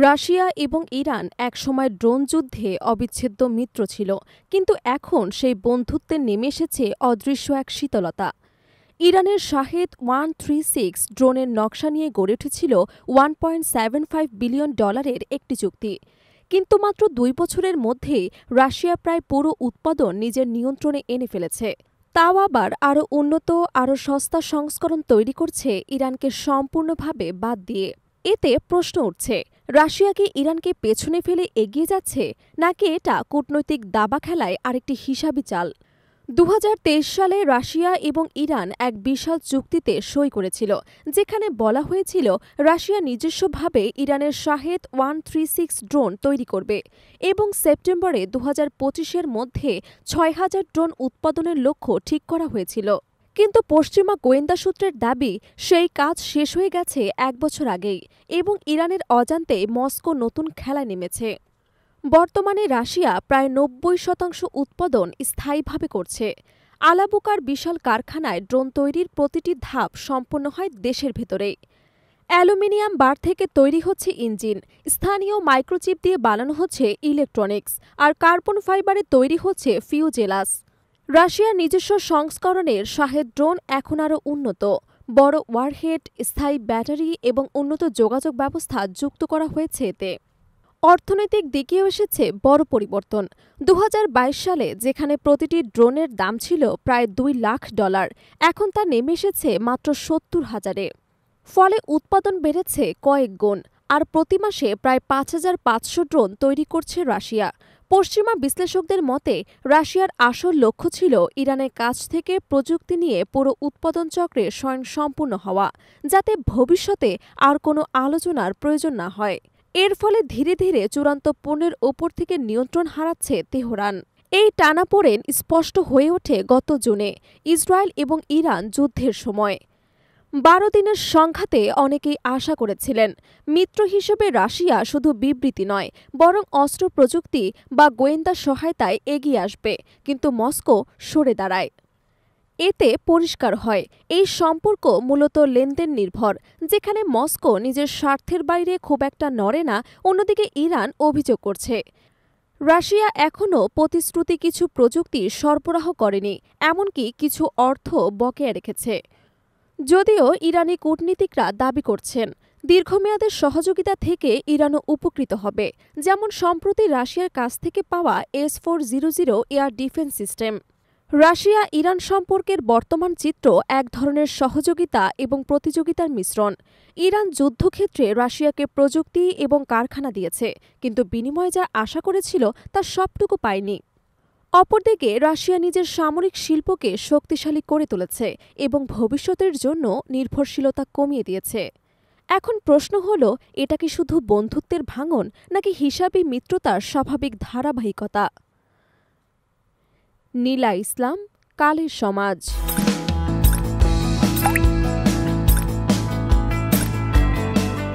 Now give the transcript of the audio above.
Russia এবং Iran একসময় drone যুদ্ধে অবিচ্ছেদ্য মিত্র ছিল, কিন্তু এখন সেই বন্ধুত্বে নেমে এসেছে অদৃশ্য এক শীতলতা। ইরানের শাহেদ 136 ড্রোনের নকশা নিয়ে গড়ে উঠেছিল $1.75 বিলিয়ন একটি চুক্তি, কিন্তু মাত্র 2 বছরের মধ্যেই রাশিয়া প্রায় পুরো উৎপাদন নিজের নিয়ন্ত্রণে এনে ফেলেছে। তাও আবার আরও উন্নত, আরও সস্তা সংস্করণ তৈরি করছে ইরানকে সম্পূর্ণভাবে বাদ দিয়ে। এতে প্রশ্ন উঠছে, রাশিয়া কি ইরানকে পেছনে ফেলে এগিয়ে যাচ্ছে, নাকি এটা কূটনৈতিক দাবা খেলায় আরেকটি হিসাবি চাল? 2023 সালে রাশিয়া এবং ইরান এক বিশাল চুক্তিতে সই করেছিল, যেখানে বলা হয়েছিল রাশিয়া নিজস্বভাবে ইরানের শাহেদ 136 ড্রোন তৈরি করবে এবং সেপ্টেম্বরে 2025-এর মধ্যে 6000 ড্রোন উৎপাদনের লক্ষ্য ঠিক করা হয়েছিল। কিন্তু পশ্চিমা গোয়েন্দা সূত্রের দাবি, সেই কাজ শেষ হয়ে গেছে 1 বছর আগেই এবং ইরানের অজান্তে মস্কো নতুন খেলায় নেমেছে। বর্তমানে রাশিয়া প্রায় 90% উৎপাদন স্থায়ীভাবে করছে। আলাবুকার বিশাল কারখানায় ড্রোন তৈরির প্রতিটি ধাপ সম্পন্ন হয় দেশের ভেতরেই। অ্যালুমিনিয়াম বার থেকে তৈরি হচ্ছে ইঞ্জিন, স্থানীয় মাইক্রোচিপ দিয়ে বানানো হচ্ছে ইলেকট্রনিক্স, আর কার্বন ফাইবারে তৈরি হচ্ছে ফিউজেলাস। রাশিয়ার নিজস্ব সংস্করণের শাহেদ ড্রোন এখন আরও উন্নত, বড় ওয়ারহেড, স্থায়ী ব্যাটারি এবং উন্নত যোগাযোগ ব্যবস্থা যুক্ত করা হয়েছে এতে। অর্থনৈতিক দিকেও এসেছে বড় পরিবর্তন। 2022 সালে যেখানে প্রতিটি ড্রোনের দাম ছিল প্রায় $2 লাখ, এখন তা নেমে এসেছে মাত্র 70,000-এ। ফলে উৎপাদন বেড়েছে কয়েক গুণ, আর প্রতি মাসে প্রায় 5500 ড্রোন তৈরি করছে রাশিয়া। পশ্চিমা বিশ্লেষকদের মতে, রাশিয়ার আসল লক্ষ্য ছিল ইরানের কাছ থেকে প্রযুক্তি নিয়ে পুরো উৎপাদন চক্রে স্বয়ংসম্পূর্ণ হওয়া, যাতে ভবিষ্যতে আর কোনো আলোচনার প্রয়োজন না হয়। এর ফলে ধীরে ধীরে চূড়ান্ত পণ্যের ওপর থেকে নিয়ন্ত্রণ হারাচ্ছে তেহরান। এই টানাপোড়েন স্পষ্ট হয়ে ওঠে গত জুনে ইসরায়েল এবং ইরান যুদ্ধের সময়। 12 দিনের সংঘাতে অনেকেই আশা করেছিলেন মিত্র হিসেবে রাশিয়া শুধু বিবৃতি নয়, বরং অস্ত্র প্রযুক্তি বা গোয়েন্দা সহায়তায় এগিয়ে আসবে, কিন্তু মস্কো সরে দাঁড়ায়। এতে পরিষ্কার হয় এই সম্পর্ক মূলত লেনদেন নির্ভর, যেখানে মস্কো নিজের স্বার্থের বাইরে খুব একটা নড়ে না। অন্যদিকে ইরান অভিযোগ করছে রাশিয়া এখনও প্রতিশ্রুতি কিছু প্রযুক্তি সরবরাহ করেনি, এমনকি কিছু অর্থ বকেয়া রেখেছে। যদিও ইরানি কূটনীতিকরা দাবি করছেন দীর্ঘমেয়াদের সহযোগিতা থেকে ইরানও উপকৃত হবে, যেমন সম্প্রতি রাশিয়ার কাছ থেকে পাওয়া S-400 air defence system. Russia Iran সম্পর্কের বর্তমান চিত্র এক ধরনের সহযোগিতা এবং প্রতিযোগিতার মিশ্রণ। ইরান যুদ্ধক্ষেত্রে রাশিয়াকে প্রযুক্তি এবং কারখানা দিয়েছে, কিন্তু বিনিময়ে যা আশা করেছিল তা সবটুকু পায়নি। অপরদিকে রাশিয়া নিজের সামরিক শিল্পকে শক্তিশালী করে তুলেছে এবং ভবিষ্যতের জন্য নির্ভরশীলতা কমিয়ে দিয়েছে। এখন প্রশ্ন হল, এটা কি শুধু বন্ধুত্বের ভাঙন, নাকি হিসাবি মিত্রতার স্বাভাবিক ধারাবাহিকতা? নীলা ইসলাম, কালের সমাজ।